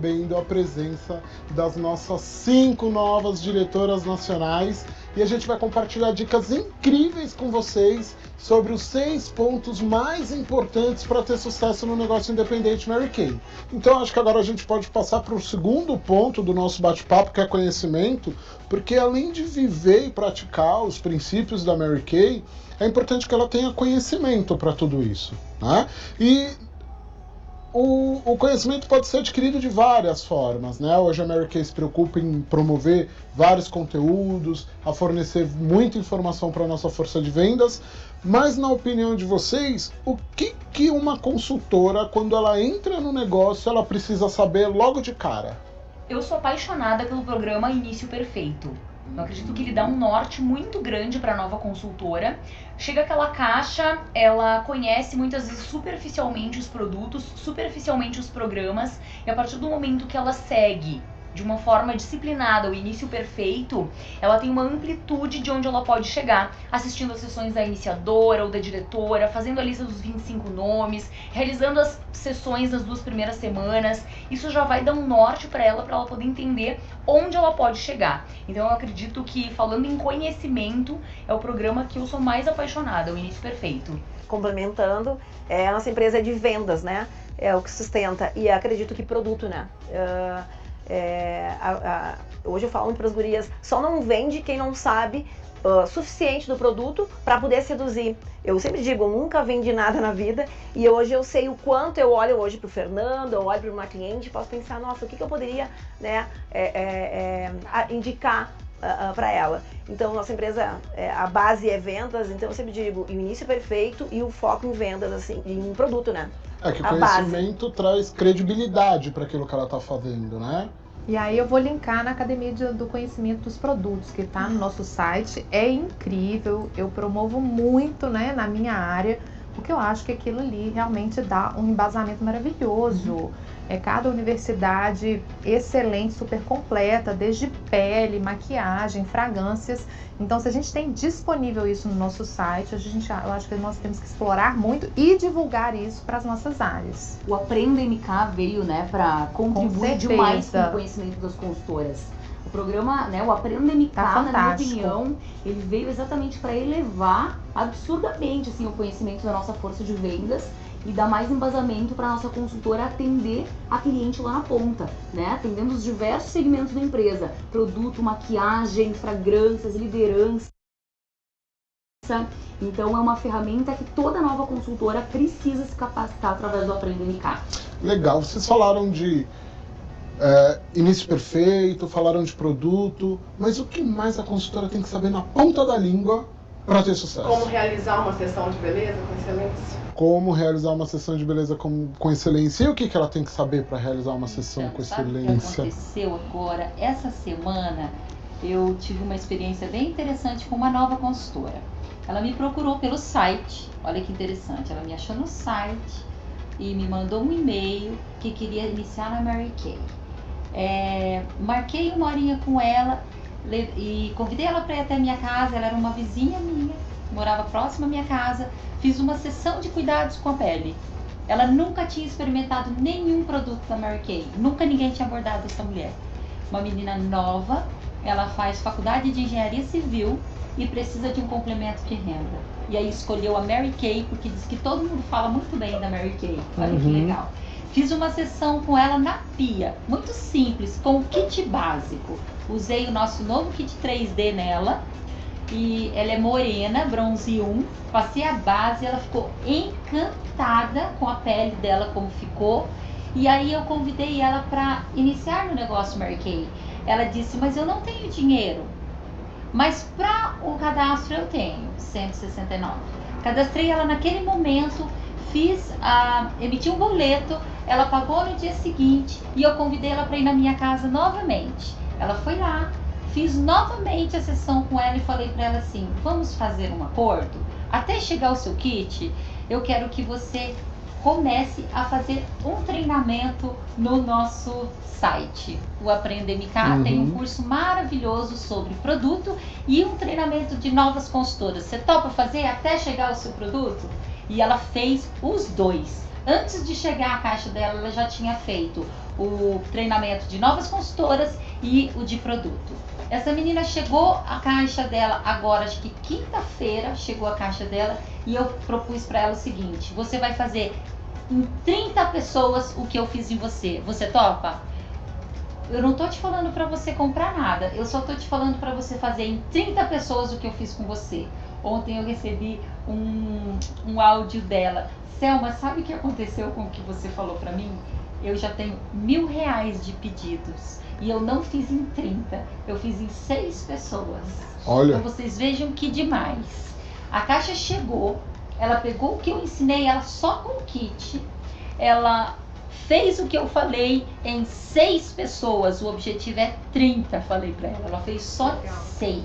recebendo a presença das nossas 5 novas diretoras nacionais e a gente vai compartilhar dicas incríveis com vocês sobre os 6 pontos mais importantes para ter sucesso no negócio independente Mary Kay. Então acho que agora a gente pode passar para o segundo ponto do nosso bate-papo, que é conhecimento, porque além de viver e praticar os princípios da Mary Kay, é importante que ela tenha conhecimento para tudo isso, né? E o conhecimento pode ser adquirido de várias formas, né? Hoje a Mary Kay se preocupa em promover vários conteúdos, a fornecer muita informação para a nossa força de vendas, mas na opinião de vocês, o que uma consultora, quando ela entra no negócio, ela precisa saber logo de cara? Eu sou apaixonada pelo programa Início Perfeito. Eu acredito que ele dá um norte muito grande para a nova consultora. Chega aquela caixa, ela conhece muitas vezes superficialmente os produtos, superficialmente os programas, e a partir do momento que ela segue de uma forma disciplinada o Início Perfeito, ela tem uma amplitude de onde ela pode chegar, assistindo as sessões da iniciadora ou da diretora, fazendo a lista dos 25 nomes, realizando as sessões das 2 primeiras semanas. Isso já vai dar um norte para ela poder entender onde ela pode chegar. Então eu acredito que, falando em conhecimento, é o programa que eu sou mais apaixonada, o Início Perfeito. Complementando, a nossa empresa é de vendas, né? É o que sustenta, e acredito que produto, né? Hoje eu falo para as gurias, só não vende quem não sabe suficiente do produto para poder seduzir. Eu sempre digo, eu nunca vendi nada na vida, e hoje eu sei o quanto. Eu olho hoje para o Fernando, eu olho para uma cliente e posso pensar, nossa, o que eu poderia, né, indicar para ela. Então nossa empresa, a base é vendas, então eu sempre digo, o Início Perfeito e o foco em vendas, assim, em produto, né? É que o conhecimento traz credibilidade para aquilo que ela está fazendo, né? E aí eu vou linkar na Academia do Conhecimento dos Produtos, que está no nosso site. É incrível, eu promovo muito, né, na minha área, porque eu acho que aquilo ali realmente dá um embasamento maravilhoso. É cada universidade excelente, super completa, desde pele, maquiagem, fragrâncias. Então, se a gente tem disponível isso no nosso site, eu acho que nós temos que explorar muito e divulgar isso para as nossas áreas. O Aprenda MK veio, né, para contribuir demais com o conhecimento das consultoras. O programa, né, o Aprenda MK, na minha opinião, ele veio exatamente para elevar absurdamente, assim, o conhecimento da nossa força de vendas e dar mais embasamento para a nossa consultora atender a cliente lá na ponta, né? Atendendo os diversos segmentos da empresa: produto, maquiagem, fragrâncias, liderança. Então é uma ferramenta que toda nova consultora precisa se capacitar através do Aprenda MK. Legal, vocês falaram de Início Perfeito, falaram de produto, mas o que mais a consultora tem que saber na ponta da língua para ter sucesso? Como realizar uma sessão de beleza com excelência? Como realizar uma sessão de beleza com excelência. E o que ela tem que saber para realizar uma sessão com excelência? Sabe o que aconteceu agora? Essa semana eu tive uma experiência bem interessante com uma nova consultora. Ela me procurou pelo site, olha que interessante, ela me achou no site e me mandou um e-mail que queria iniciar na Mary Kay. Marquei uma horinha com ela e convidei ela para ir até a minha casa. Ela era uma vizinha minha, morava próxima à minha casa. Fiz uma sessão de cuidados com a pele. Ela nunca tinha experimentado nenhum produto da Mary Kay, nunca ninguém tinha abordado essa mulher. Uma menina nova, ela faz faculdade de engenharia civil e precisa de um complemento de renda. E aí escolheu a Mary Kay porque diz que todo mundo fala muito bem da Mary Kay. Olha que legal. Fiz uma sessão com ela na pia, muito simples, com o kit básico. Usei o nosso novo kit 3D nela. E ela é morena, bronze 1, passei a base, ela ficou encantada com a pele dela, como ficou. E aí eu convidei ela para iniciar no negócio Mary Kay. Ela disse, mas eu não tenho dinheiro. Mas para o cadastro eu tenho, 169. Cadastrei ela naquele momento, emiti um boleto, ela pagou no dia seguinte e eu convidei ela para ir na minha casa novamente. Ela foi lá. Fiz novamente a sessão com ela e falei para ela assim, vamos fazer um acordo? Até chegar o seu kit, eu quero que você comece a fazer um treinamento no nosso site. O Aprenda MK tem um curso maravilhoso sobre produto e um treinamento de novas consultoras. Você topa fazer até chegar o seu produto? E ela fez os dois. Antes de chegar a caixa dela, ela já tinha feito o treinamento de novas consultoras e o de produto. Essa menina chegou a caixa dela agora, acho que quinta-feira chegou a caixa dela, e eu propus para ela o seguinte: você vai fazer em 30 pessoas o que eu fiz em você. Você topa? Eu não tô te falando para você comprar nada, eu só tô te falando para você fazer em 30 pessoas o que eu fiz com você. Ontem eu recebi um áudio dela. Selma, sabe o que aconteceu com o que você falou para mim? Eu já tenho R$1.000 de pedidos e eu não fiz em 30, eu fiz em 6 pessoas. Olha. Então vocês vejam que demais. A caixa chegou, ela pegou o que eu ensinei ela só com o kit, ela fez o que eu falei em 6 pessoas, o objetivo é 30, falei pra ela. Ela fez só 6.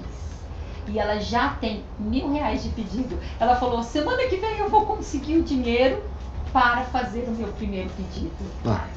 E ela já tem R$1.000 de pedido. Ela falou, semana que vem eu vou conseguir o dinheiro para fazer o meu primeiro pedido.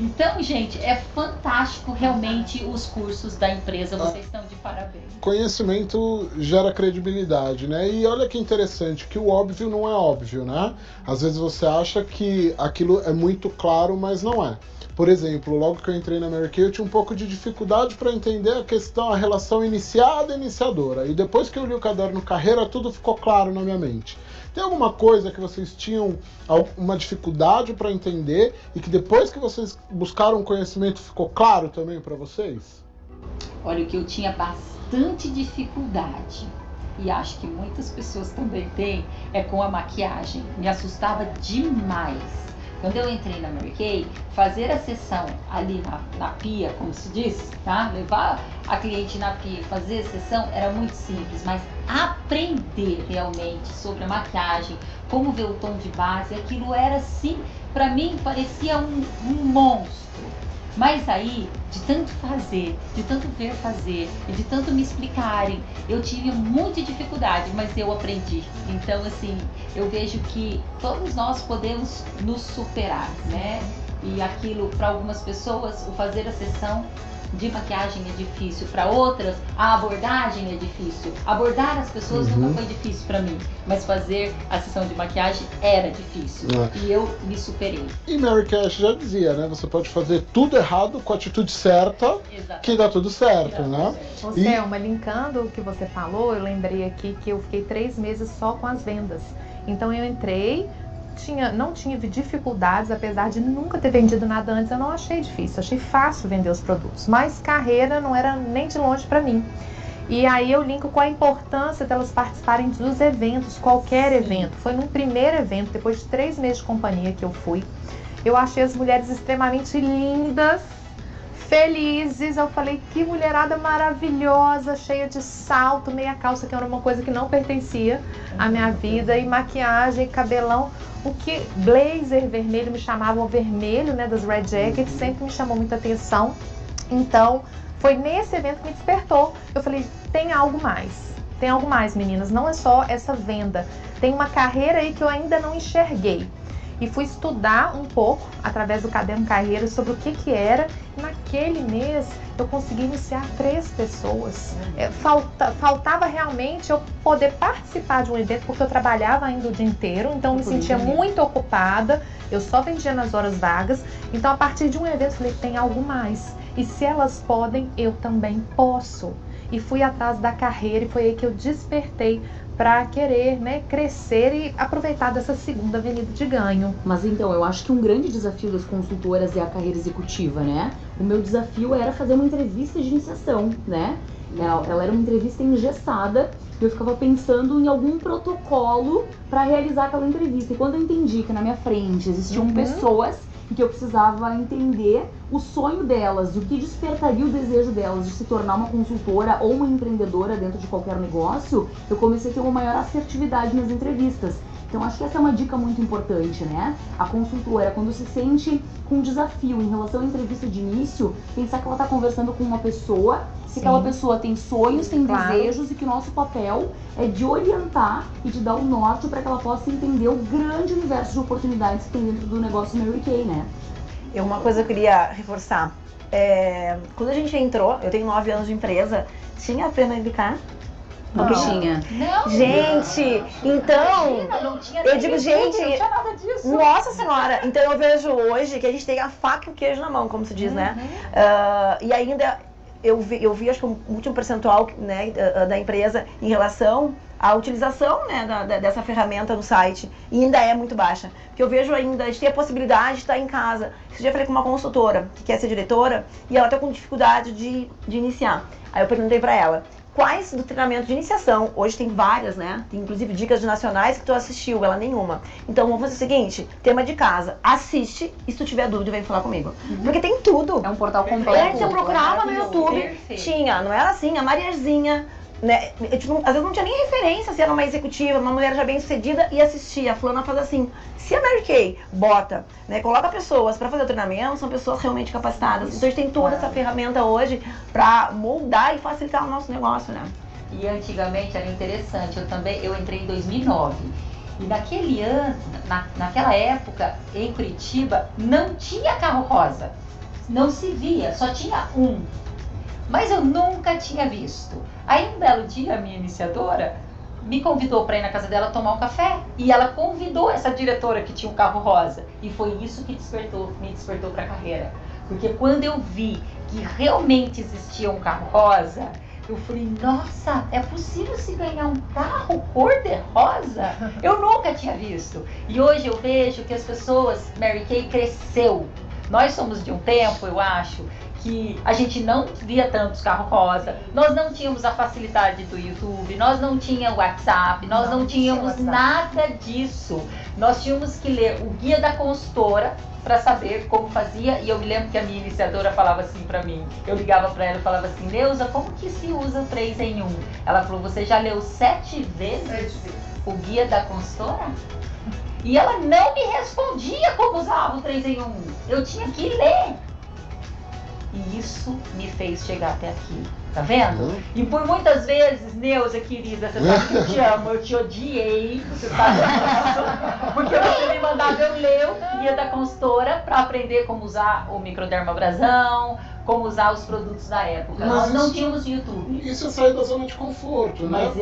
Então, gente, é fantástico realmente os cursos da empresa. Vocês estão de parabéns. Conhecimento gera credibilidade, né? E olha que interessante, que o óbvio não é óbvio, né? Às vezes você acha que aquilo é muito claro, mas não é. Por exemplo, logo que eu entrei na Mary Kay, eu tinha um pouco de dificuldade para entender a questão, a relação iniciada e iniciadora. E depois que eu li o caderno Carreira, tudo ficou claro na minha mente. Tem alguma coisa que vocês tinham uma dificuldade para entender e que depois que vocês buscaram conhecimento ficou claro também para vocês? Olha, o que eu tinha bastante dificuldade, e acho que muitas pessoas também têm, é com a maquiagem. Me assustava demais. Quando eu entrei na Mary Kay, fazer a sessão ali na pia, como se diz, tá? Levar a cliente na pia e fazer a sessão era muito simples, mas aprender realmente sobre a maquiagem, como ver o tom de base, aquilo era assim, pra mim parecia um monstro. Mas aí, de tanto fazer, de tanto ver fazer, e de tanto me explicarem, eu tive muita dificuldade, mas eu aprendi. Então, assim, eu vejo que todos nós podemos nos superar, né? E aquilo, para algumas pessoas, o fazer a sessão de maquiagem é difícil, para outras a abordagem é difícil. Abordar as pessoas nunca foi difícil para mim, mas fazer a sessão de maquiagem era difícil e eu me superei. E Mary Kay já dizia, né? Você pode fazer tudo errado com a atitude certa, que dá tudo certo, né? Ô, Selma, linkando o que você falou, eu lembrei aqui que eu fiquei 3 meses só com as vendas. Então eu entrei, não tinha dificuldades, apesar de nunca ter vendido nada antes, eu não achei difícil, achei fácil vender os produtos, mas carreira não era nem de longe para mim. E aí eu linko com a importância delas participarem dos eventos, qualquer evento. Foi num primeiro evento, depois de 3 meses de companhia que eu fui, eu achei as mulheres extremamente lindas, felizes. Eu falei, que mulherada maravilhosa, cheia de salto, meia calça, que era uma coisa que não pertencia à minha vida, e maquiagem, cabelão. O que blazer vermelho, me chamavam vermelho, né, das Red Jackets, sempre me chamou muita atenção. Então, foi nesse evento que me despertou. Eu falei, tem algo mais, meninas, não é só essa venda. Tem uma carreira aí que eu ainda não enxerguei. E fui estudar um pouco, através do caderno Carreira, sobre o que era. E naquele mês, eu consegui iniciar 3 pessoas. Faltava realmente eu poder participar de um evento, porque eu trabalhava ainda o dia inteiro, então me sentia muito ocupada. Eu só vendia nas horas vagas. Então, a partir de um evento, eu falei, tem algo mais. E se elas podem, eu também posso. E fui atrás da carreira, e foi aí que eu despertei para querer, né, crescer e aproveitar dessa segunda avenida de ganho. Mas então, eu acho que um grande desafio das consultoras é a carreira executiva, né? O meu desafio era fazer uma entrevista de iniciação, né? Ela era uma entrevista engessada e eu ficava pensando em algum protocolo para realizar aquela entrevista. E quando eu entendi que na minha frente existiam pessoas que eu precisava entender o sonho delas, o que despertaria o desejo delas de se tornar uma consultora ou uma empreendedora dentro de qualquer negócio, eu comecei a ter uma maior assertividade nas entrevistas. Então acho que essa é uma dica muito importante, né? A consultora, quando se sente com um desafio em relação à entrevista de início, pensar que ela está conversando com uma pessoa, que aquela pessoa tem sonhos, tem desejos, e que o nosso papel é de orientar e de dar o norte para que ela possa entender o grande universo de oportunidades que tem dentro do negócio Mary Kay, né? Uma coisa eu queria reforçar. Quando a gente entrou, eu tenho 9 anos de empresa, tinha a Fernanda Bicar, Não Não. tinha. Não, Gente, então, imagina, não tinha eu nem digo, YouTube, gente, não tinha nada disso. nossa senhora, então eu vejo hoje que a gente tem a faca e o queijo na mão, como se diz, né? E ainda eu vi acho que um último percentual, né, da empresa em relação à utilização, né, dessa ferramenta no site, e ainda é muito baixa. Porque eu vejo ainda, a gente tem a possibilidade de estar em casa. Esse dia eu falei com uma consultora que quer ser diretora e ela está com dificuldade de iniciar. Aí eu perguntei para ela, quais do treinamento de iniciação, hoje tem várias, né? Tem inclusive dicas de nacionais que tu assistiu, ela nenhuma. Então vamos fazer o seguinte, tema de casa, assiste e se tu tiver dúvida vem falar comigo. Porque tem tudo. É um portal completo. Antes eu procurava no YouTube, Perfeito. tinha, não era assim, a Mariazinha, né? Às vezes não tinha nem referência se era uma executiva, uma mulher já bem sucedida e assistia, a fulana faz assim. Se a Mary Kay bota, né, coloca pessoas para fazer o treinamento, são pessoas realmente capacitadas. Então a gente tem toda essa ferramenta hoje para moldar e facilitar o nosso negócio, né? E antigamente era interessante, eu entrei em 2009 e naquele ano, naquela época em Curitiba não tinha carro rosa, não se via, só tinha um, mas eu nunca tinha visto. Aí um belo dia a minha iniciadora me convidou para ir na casa dela tomar um café e ela convidou essa diretora que tinha um carro rosa e foi isso que me despertou para a carreira, porque quando eu vi que realmente existia um carro rosa, eu falei, nossa, é possível se ganhar um carro cor-de-rosa? Eu nunca tinha visto. E hoje eu vejo que as pessoas, Mary Kay cresceu. Nós somos de um tempo, eu acho, que a gente não via tantos carros rosa, nós não tínhamos a facilidade do YouTube, nós não tínhamos WhatsApp, nós não tínhamos nada disso. Nós tínhamos que ler o guia da consultora para saber como fazia, e eu me lembro que a minha iniciadora falava assim para mim, eu ligava para ela e falava assim, Neuza, como que se usa o 3 em 1? Ela falou, você já leu 7 vezes o guia da consultora? E ela não me respondia como usava o 3 em 1, eu tinha que ler. E isso me fez chegar até aqui, tá vendo? E por muitas vezes, Neuza, querida, você sabe que eu te amo, eu te odiei, você sabe disso, porque você me mandava eu ler o guia da consultora para aprender como usar o microdermabrasão, como usar os produtos da época. Mas Nós não isso- tínhamos YouTube, Isso é sair da zona de conforto, né? mas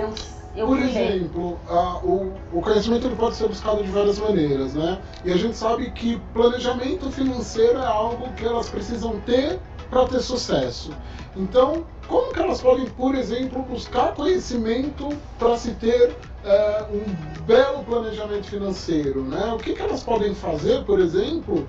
eu Por fui ler. exemplo, o conhecimento ele pode ser buscado de várias maneiras, né? E a gente sabe que planejamento financeiro é algo que elas precisam ter para ter sucesso. Então, como que elas podem, por exemplo, buscar conhecimento para se ter um belo planejamento financeiro, né? O que elas podem fazer, por exemplo,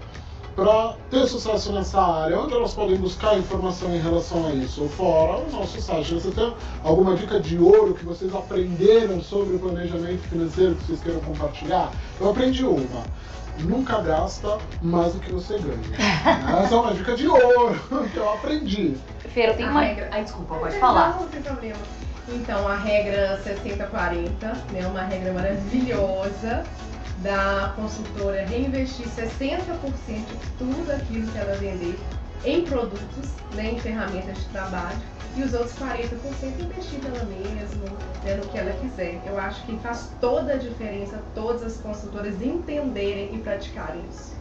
para ter sucesso nessa área? Onde elas podem buscar informação em relação a isso? Fora o nosso site. Você tem alguma dica de ouro que vocês aprenderam sobre o planejamento financeiro que vocês queiram compartilhar? Eu aprendi uma. Nunca gasta mais do que você ganha. Essa é uma dica de ouro que eu aprendi. Fer, eu tenho uma... Ai, desculpa, pode falar. Não tem problema. Então, a regra 60-40, né, uma regra maravilhosa da consultora reinvestir 60% de tudo aquilo que ela vender em produtos, né, em ferramentas de trabalho, e os outros 40% investir nela mesma, né, no que ela quiser. Eu acho que faz toda a diferença todas as consultoras entenderem e praticarem isso.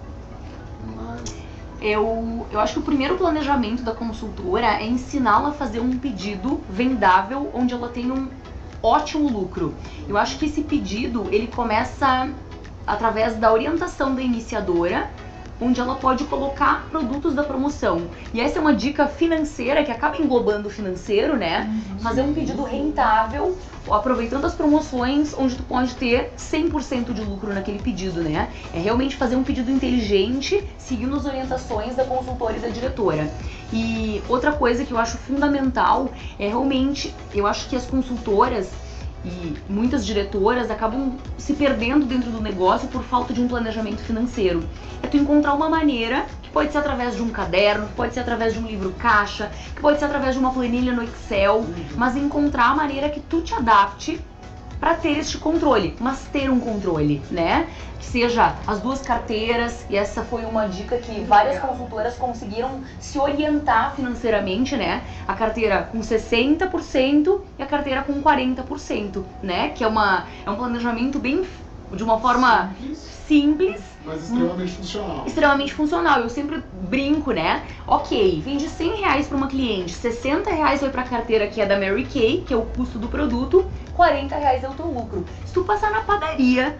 Eu acho que o primeiro planejamento da consultora é ensiná-la a fazer um pedido vendável onde ela tenha um ótimo lucro. Eu acho que esse pedido, ele começa através da orientação da iniciadora, onde ela pode colocar produtos da promoção. E essa é uma dica financeira que acaba englobando o financeiro, né? Fazer um pedido rentável, aproveitando as promoções, onde tu pode ter 100% de lucro naquele pedido, né? É realmente fazer um pedido inteligente, seguindo as orientações da consultora e da diretora. E outra coisa que eu acho fundamental é realmente, eu acho que as consultoras e muitas diretoras acabam se perdendo dentro do negócio por falta de um planejamento financeiro. É tu encontrar uma maneira, que pode ser através de um caderno, que pode ser através de um livro caixa, que pode ser através de uma planilha no Excel, mas encontrar a maneira que tu te adapte para ter este controle, mas ter um controle, né? Que seja as duas carteiras, e essa foi uma dica que várias consultoras conseguiram se orientar financeiramente, né? A carteira com 60% e a carteira com 40%, né? Que é um planejamento bem, de uma forma simples, Mas extremamente funcional. extremamente funcional. Eu sempre brinco, né? Ok, vende R$100 para uma cliente, R$60 vai pra carteira que é da Mary Kay, que é o custo do produto, R$40 é o teu lucro. Se tu passar na padaria,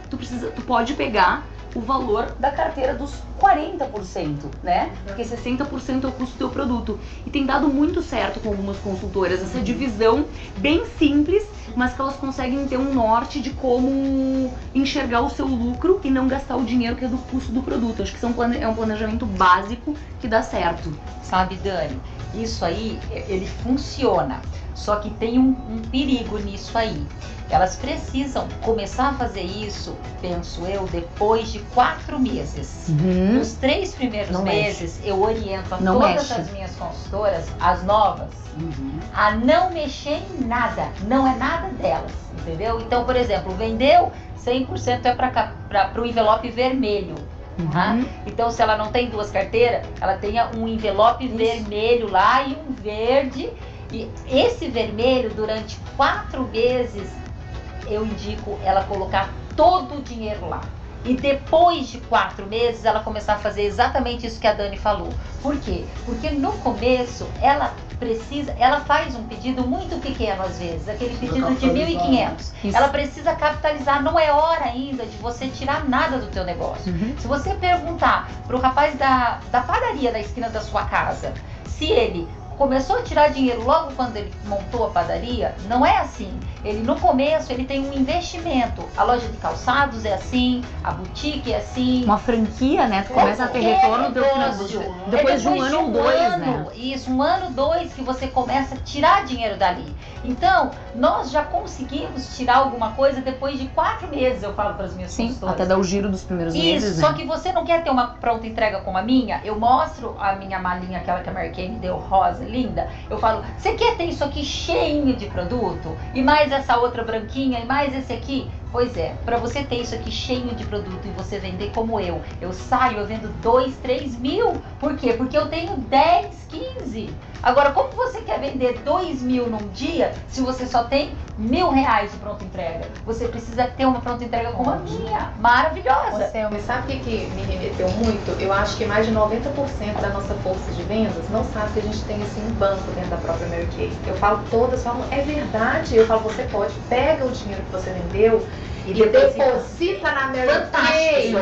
tu pode pegar o valor da carteira dos 40%, né? Porque 60% é o custo do teu produto. E tem dado muito certo com algumas consultoras essa divisão bem simples, mas que elas conseguem ter um norte de como enxergar o seu lucro e não gastar o dinheiro que é do custo do produto. Acho que isso é um planejamento básico que dá certo. Sabe, Dani, isso aí, ele funciona. Só que tem um perigo nisso aí. Elas precisam começar a fazer isso, penso eu, depois de 4 meses. Nos 3 primeiros Não meses, eu oriento a Não todas mexe. as minhas consultoras, as novas, a não mexer em nada. Não é nada delas, entendeu? Então, por exemplo, vendeu, 100% é para o envelope vermelho. Tá? Então, se ela não tem 2 carteiras, ela tenha um envelope vermelho lá e um verde. E esse vermelho, durante 4 meses, eu indico ela colocar todo o dinheiro lá. E depois de 4 meses, ela começar a fazer exatamente isso que a Dani falou. Por quê? Porque no começo, ela faz um pedido muito pequeno às vezes, aquele pedido de 1.500. Ela precisa capitalizar, não é hora ainda de você tirar nada do teu negócio. Se você perguntar pro rapaz da padaria da esquina da sua casa, se ele começou a tirar dinheiro logo quando ele montou a padaria, não é assim. No começo, ele tem um investimento. A loja de calçados é assim, a boutique é assim. Uma franquia, né? Tu começa a ter retorno depois de um ano ou 2, né? Isso, 1 ano, 2 que você começa a tirar dinheiro dali. Então, nós já conseguimos tirar alguma coisa depois de 4 meses, eu falo para as minhas consultoras. Até dar o giro dos primeiros meses, Isso, né? só que você não quer ter uma pronta entrega como a minha, eu mostro a minha malinha, aquela que a Mary Kay me deu, rosa, linda. Eu falo, você quer ter isso aqui cheinho de produto? E mais essa outra branquinha, e mais esse aqui? Pois é, para você ter isso aqui cheio de produto e você vender como eu saio, eu vendo 2, 3 mil. Por quê? Porque eu tenho 10, 15. Agora, como você quer vender 2 mil num dia se você só tem R$1.000 de pronta entrega? Você precisa ter uma pronta entrega como a minha, maravilhosa. Selma, sabe o que me remeteu muito? Eu acho que mais de 90% da nossa força de vendas não sabe que a gente tem assim um banco dentro da própria Mary Kay. Eu falo todas, falam, é verdade. Eu falo, você pode, pega o dinheiro que você vendeu e deposita na Mary Kay.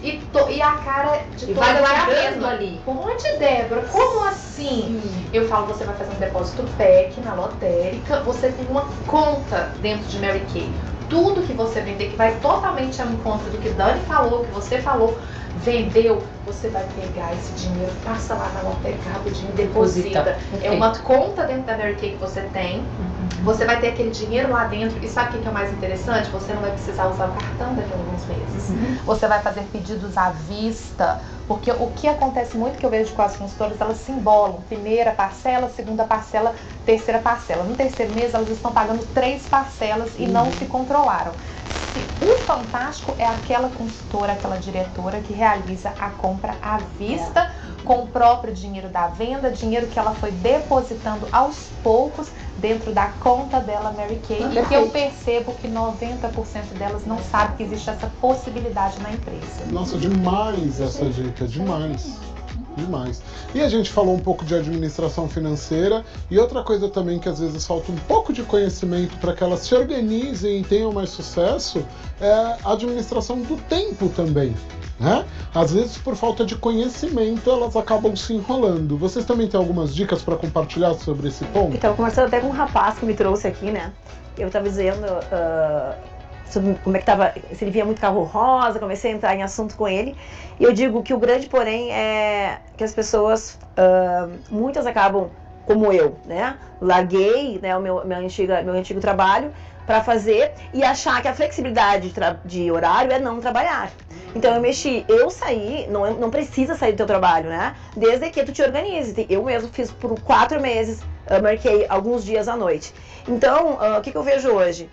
E a cara de todas vai é a guardando mesma. ali. Pode, Débora, como assim? Eu falo, você vai fazer um depósito PEC na lotérica, você tem uma conta dentro de Mary Kay. Tudo que você vender, que vai totalmente ao encontro do que Dani falou, que você falou, vendeu, você vai pegar esse dinheiro, passa lá na lotérica rapidinho, deposita. É uma conta dentro da Mary Kay que você tem. Você vai ter aquele dinheiro lá dentro. E sabe o que é o mais interessante? Você não vai precisar usar o cartão daqui a alguns meses. Você vai fazer pedidos à vista. Porque o que acontece muito que eu vejo com as consultoras, elas se embolam. Primeira parcela, segunda parcela, terceira parcela. No terceiro mês, elas estão pagando 3 parcelas e não se controlaram. O fantástico é aquela consultora, aquela diretora que realiza a compra à vista, com o próprio dinheiro da venda, dinheiro que ela foi depositando aos poucos dentro da conta dela, Mary Kay, e que eu percebo que 90% delas não sabem que existe essa possibilidade na empresa. Nossa, demais essa dica, demais. Demais. E a gente falou um pouco de administração financeira e outra coisa também que às vezes falta um pouco de conhecimento para que elas se organizem e tenham mais sucesso é a administração do tempo também, né? Às vezes por falta de conhecimento elas acabam se enrolando. Vocês também têm algumas dicas para compartilhar sobre esse ponto? Então, conversando até com um rapaz que me trouxe aqui, né? Eu estava dizendo sobre como é que tava, se ele via muito carro rosa, comecei a entrar em assunto com ele. E eu digo que o grande porém é que as pessoas, muitas acabam como eu, né? Larguei, né, o meu antigo trabalho para fazer e achar que a flexibilidade de horário é não trabalhar. Então eu saí, não precisa sair do teu trabalho, né? Desde que tu te organize. Eu mesmo fiz por 4 meses, marquei alguns dias à noite. Então, o que eu vejo hoje?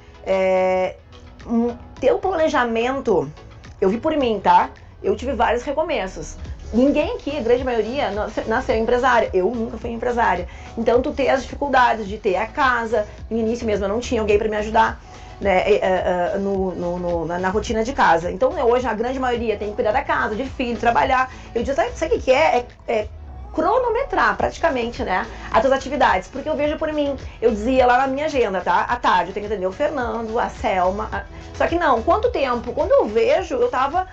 Ter um planejamento, eu vi por mim, tá? Eu tive vários recomeços. Ninguém aqui, a grande maioria, nasceu empresária. Eu nunca fui empresária. Então, tu ter as dificuldades de ter a casa, no início mesmo eu não tinha alguém para me ajudar. né, na rotina de casa. Então, né, hoje a grande maioria tem que cuidar da casa, de filho, trabalhar. Eu disse, sabe o que é? É cronometrar praticamente, né, as suas atividades, porque eu vejo por mim, eu dizia lá na minha agenda, tá, à tarde eu tenho que atender o Fernando, a Selma, só que não, quanto tempo? Quando eu vejo, eu tava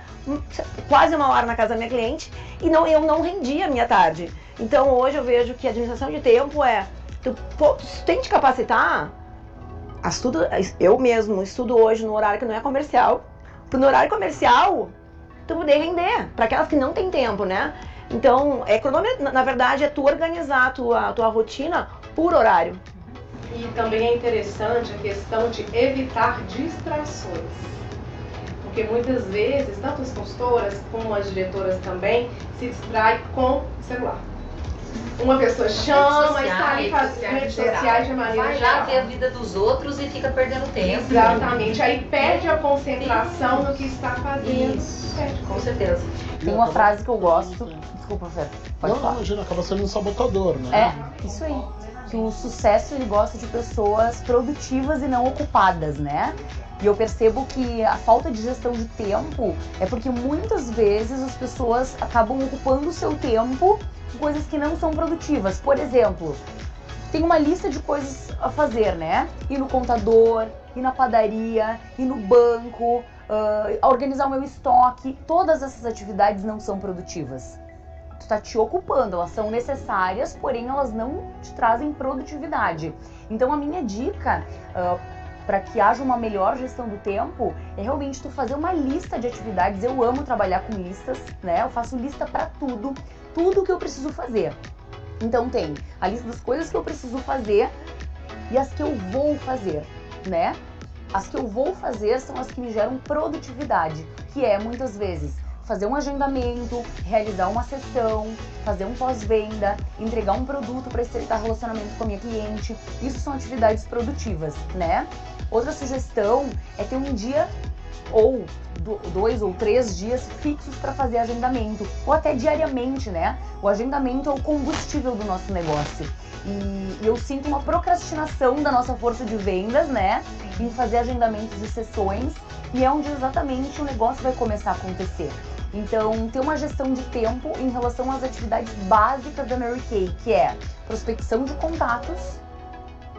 quase 1 hora na casa da minha cliente e eu não rendia a minha tarde. Então hoje eu vejo que a administração de tempo tu tem que te capacitar, eu mesmo estudo hoje no horário que não é comercial, porque no horário comercial tu poder render, para aquelas que não tem tempo, né? Então, na verdade, é tu organizar a tua rotina por horário. E também é interessante a questão de evitar distrações. Porque muitas vezes, tanto as consultoras como as diretoras também, se distraem com o celular. Uma pessoa chama e está ali fazendo redes sociais de maneira vai geral. lá ver a vida dos outros e fica perdendo tempo. Exatamente. Aí perde a concentração no que está fazendo. Isso, com certeza. Tem uma frase que eu gosto. Desculpa, Fer, pode Não, falar. imagina, acaba sendo um sabotador, né? É, isso aí. Que o sucesso, ele gosta de pessoas produtivas e não ocupadas, né? E eu percebo que a falta de gestão de tempo é porque muitas vezes as pessoas acabam ocupando o seu tempo com coisas que não são produtivas. Por exemplo, tem uma lista de coisas a fazer, né? Ir no contador, ir na padaria, ir no banco, organizar o meu estoque. Todas essas atividades não são produtivas. Tu tá te ocupando, elas são necessárias, porém elas não te trazem produtividade. Então a minha dica para que haja uma melhor gestão do tempo é realmente tu fazer uma lista de atividades. Eu amo trabalhar com listas, né? Eu faço lista para tudo que eu preciso fazer. Então tem a lista das coisas que eu preciso fazer e as que eu vou fazer, né? As que eu vou fazer são as que me geram produtividade, que é muitas vezes fazer um agendamento, realizar uma sessão, fazer um pós-venda, entregar um produto para estreitar relacionamento com a minha cliente. Isso são atividades produtivas, né? Outra sugestão é ter um dia ou 2 ou 3 dias fixos para fazer agendamento, ou até diariamente, né? O agendamento é o combustível do nosso negócio. E eu sinto uma procrastinação da nossa força de vendas, né? Em fazer agendamentos e sessões, e é onde exatamente o negócio vai começar a acontecer. Então, ter uma gestão de tempo em relação às atividades básicas da Mary Kay, que é prospecção de contatos,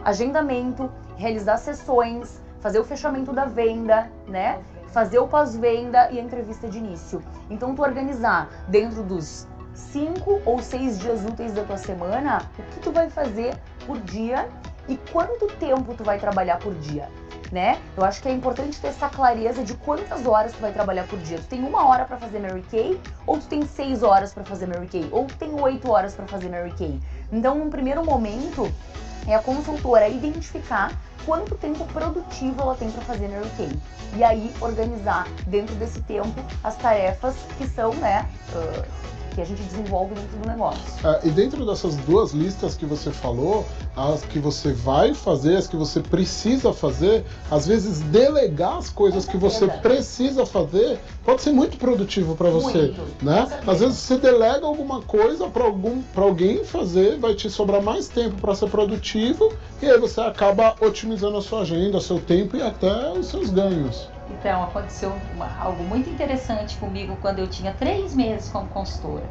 agendamento, realizar sessões, fazer o fechamento da venda, né? Fazer o pós-venda e a entrevista de início. Então, tu organizar dentro dos 5 ou 6 dias úteis da tua semana, o que tu vai fazer por dia e quanto tempo tu vai trabalhar por dia, né? Eu acho que é importante ter essa clareza de quantas horas tu vai trabalhar por dia. Tu tem 1 hora para fazer Mary Kay, ou tu tem 6 horas para fazer Mary Kay, ou tu tem 8 horas para fazer Mary Kay. Então, num primeiro momento, é a consultora identificar quanto tempo produtivo ela tem para fazer Mary Kay. E aí, organizar dentro desse tempo as tarefas que são, né, que a gente desenvolve dentro do negócio. E dentro dessas 2 listas que você falou, as que você vai fazer, as que você precisa fazer, às vezes delegar as coisas que você precisa fazer pode ser muito produtivo para você, né? Às vezes você delega alguma coisa para alguém fazer, vai te sobrar mais tempo para ser produtivo, e aí você acaba otimizando a sua agenda, seu tempo e até os seus ganhos. Então, aconteceu algo muito interessante comigo quando eu tinha 3 meses como consultora.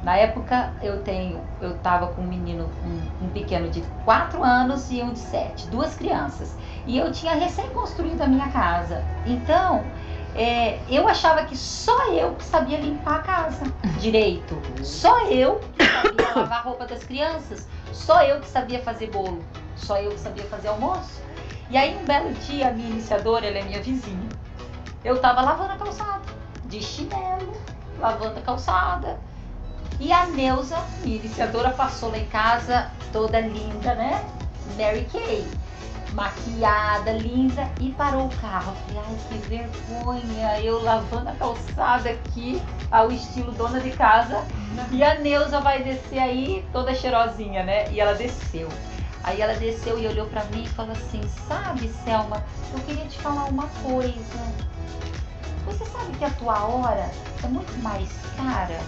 Na época, eu estava com um menino, um pequeno de 4 anos e um de 7, 2 crianças. E eu tinha recém-construído a minha casa. Então, eu achava que só eu que sabia limpar a casa direito. Só eu que sabia lavar a roupa das crianças. Só eu que sabia fazer bolo. Só eu que sabia fazer almoço. E aí, um belo dia, a minha iniciadora, ela é minha vizinha, eu tava lavando a calçada, de chinelo, lavando a calçada. E a Neuza, minha iniciadora, passou lá em casa, toda linda, né? Mary Kay, maquiada, linda, e parou o carro. Eu falei, ai, que vergonha, eu lavando a calçada aqui, ao estilo dona de casa. E a Neuza vai descer aí, toda cheirosinha, né? E ela desceu. Aí ela desceu e olhou pra mim e falou assim, sabe, Selma, eu queria te falar uma coisa. Você sabe que a tua hora é muito mais cara?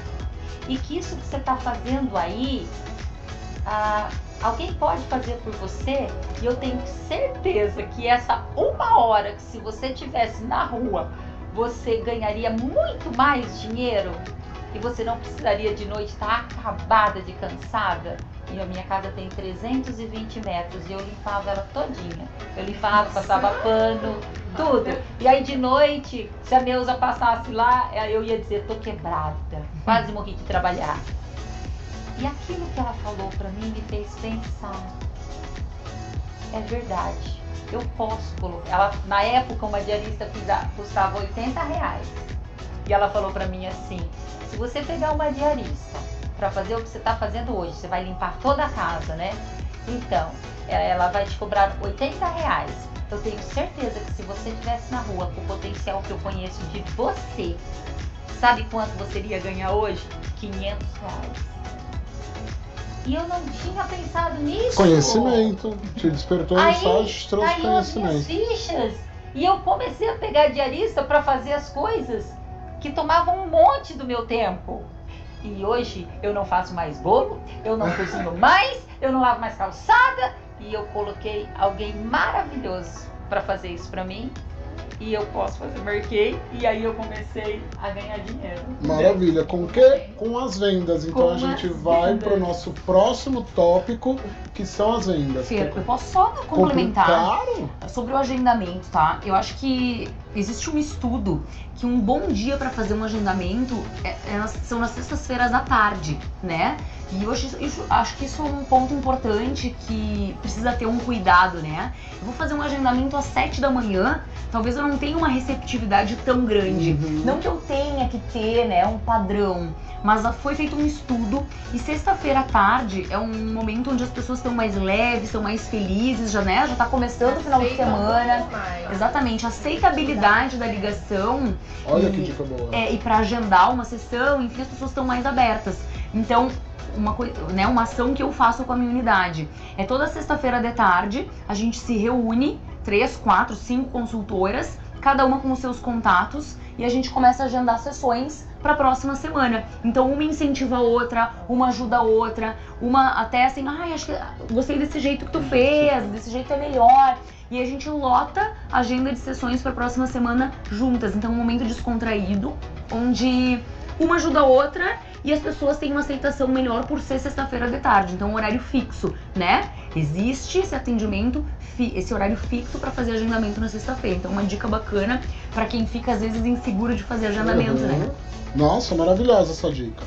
E que isso que você tá fazendo aí, alguém pode fazer por você e eu tenho certeza que essa 1 hora que se você estivesse na rua, você ganharia muito mais dinheiro e você não precisaria de noite estar acabada de cansada. E a minha casa tem 320 metros e eu limpava ela todinha. Eu limpava, passava pano, tudo. E aí de noite, se a Neuza passasse lá, eu ia dizer, tô quebrada, quase morri de trabalhar. E aquilo que ela falou pra mim me fez pensar. É verdade, eu posso colocar. Na época, uma diarista custava R$80. E ela falou pra mim assim, se você pegar uma diarista pra fazer o que você tá fazendo hoje, você vai limpar toda a casa, né? Então, ela vai te cobrar R$80. Eu tenho certeza que se você estivesse na rua com o potencial que eu conheço de você, sabe quanto você iria ganhar hoje? R$500. E eu não tinha pensado nisso. Conhecimento. Te despertou aí, mensagem, trouxe aí as minhas conhecimento. fichas. E eu comecei a pegar diarista para fazer as coisas que tomavam um monte do meu tempo. E hoje eu não faço mais bolo, eu não cozinho mais, eu não lavo mais calçada. E eu coloquei alguém maravilhoso para fazer isso para mim. E eu posso fazer, marquei, e aí eu comecei a ganhar dinheiro. Maravilha. Com o quê? Com as vendas. Então Com a gente as vai vendas. pro nosso próximo tópico, que são as vendas. Fer, eu posso só complementar Claro. sobre o agendamento, tá? Eu acho que existe um estudo que um bom dia para fazer um agendamento são nas sextas-feiras à tarde, né? E hoje acho que isso é um ponto importante que precisa ter um cuidado, né? Eu vou fazer um agendamento às 7 da manhã, talvez eu não tenha uma receptividade tão grande. Uhum. Não que eu tenha que ter, né, um padrão, mas foi feito um estudo e sexta-feira à tarde é um momento onde as pessoas estão mais leves, estão mais felizes, já, né? Já tá começando o final de semana. Exatamente, a aceitabilidade da ligação. Olha que dica boa. E para agendar uma sessão, enfim, as pessoas estão mais abertas. Então, uma ação que eu faço com a minha unidade é toda sexta-feira de tarde, a gente se reúne, 3, 4, 5 consultoras, cada uma com os seus contatos, e a gente começa a agendar sessões para a próxima semana. Então uma incentiva a outra, uma ajuda a outra, uma até assim, acho que gostei desse jeito que tu fez, desse jeito é melhor. E a gente lota a agenda de sessões para a próxima semana juntas. Então é um momento descontraído, onde uma ajuda a outra e as pessoas têm uma aceitação melhor por ser sexta-feira de tarde. Então um horário fixo, né? Existe esse atendimento, esse horário fixo para fazer agendamento na sexta-feira. Então uma dica bacana para quem fica às vezes inseguro de fazer agendamento, né? Nossa, maravilhosa essa dica.